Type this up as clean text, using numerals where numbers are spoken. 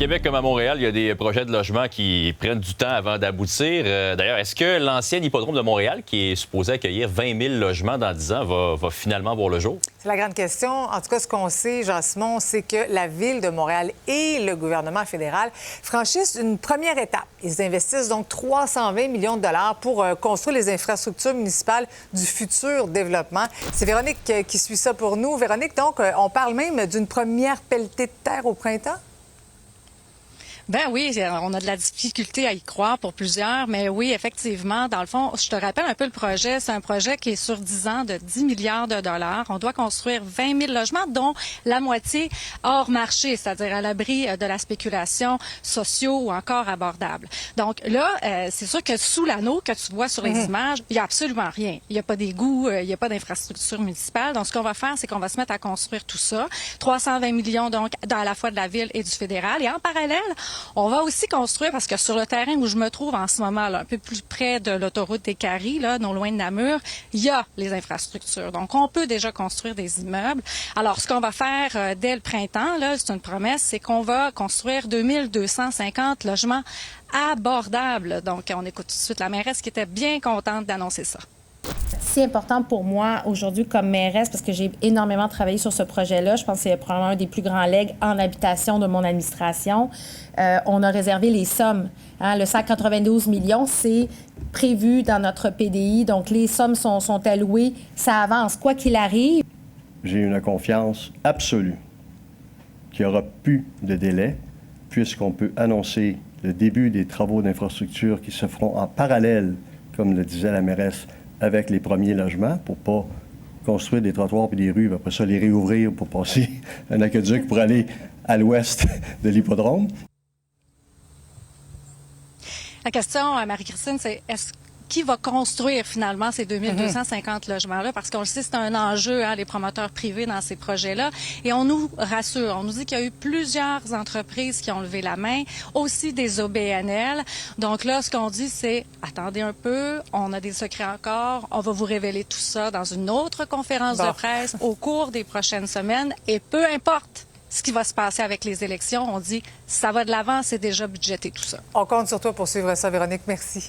Québec comme à Montréal, il y a des projets de logement qui prennent du temps avant d'aboutir. D'ailleurs, est-ce que l'ancien hippodrome de Montréal, qui est supposé accueillir 20 000 logements dans 10 ans, va finalement voir le jour? C'est la grande question. En tout cas, ce qu'on sait, Jean-Simon, c'est que la Ville de Montréal et le gouvernement fédéral franchissent une première étape. Ils investissent donc 320 millions de dollars pour construire les infrastructures municipales du futur développement. C'est Véronique qui suit ça pour nous. Véronique, donc, on parle même d'une première pelletée de terre au printemps? Ben oui, on a de la difficulté à y croire pour plusieurs, mais oui, effectivement, dans le fond, je te rappelle un peu le projet. C'est un projet qui est sur 10 ans de 10 milliards de dollars. On doit construire 20 000 logements, dont la moitié hors marché, c'est-à-dire à l'abri de la spéculation, sociaux ou encore abordables. Donc là, c'est sûr que sous l'anneau que tu vois sur les images, il n'y a absolument rien. Il n'y a pas d'égout, il n'y a pas d'infrastructure municipale. Donc ce qu'on va faire, c'est qu'on va se mettre à construire tout ça. 320 millions donc à la fois de la Ville et du fédéral. Et en parallèle, on va aussi construire, parce que sur le terrain où je me trouve en ce moment, là, un peu plus près de l'autoroute des Caries, là, non loin de Namur, il y a les infrastructures. Donc, on peut déjà construire des immeubles. Alors, ce qu'on va faire dès le printemps, là, c'est une promesse, c'est qu'on va construire 2250 logements abordables. Donc, on écoute tout de suite la mairesse qui était bien contente d'annoncer ça. Si important pour moi aujourd'hui comme mairesse, parce que j'ai énormément travaillé sur ce projet-là. Je pense que c'est probablement un des plus grands legs en habitation de mon administration. On a réservé les sommes. Le 192 millions, c'est prévu dans notre PDI. Donc, les sommes sont allouées. Ça avance, quoi qu'il arrive. J'ai une confiance absolue qu'il n'y aura plus de délai, puisqu'on peut annoncer le début des travaux d'infrastructure qui se feront en parallèle, comme le disait la mairesse, avec les premiers logements pour ne pas construire des trottoirs et des rues, après ça les réouvrir pour passer un aqueduc pour aller à l'ouest de l'hippodrome. La question, Marie-Christine, c'est qui va construire finalement ces 2250 logements-là? Parce qu'on le sait, c'est un enjeu, les promoteurs privés dans ces projets-là. Et on nous rassure, on nous dit qu'il y a eu plusieurs entreprises qui ont levé la main, aussi des OBNL. Donc là, ce qu'on dit, c'est attendez un peu, on a des secrets encore, on va vous révéler tout ça dans une autre conférence de presse au cours des prochaines semaines. Et peu importe ce qui va se passer avec les élections, on dit ça va de l'avant, c'est déjà budgété tout ça. On compte sur toi pour suivre ça, Véronique. Merci.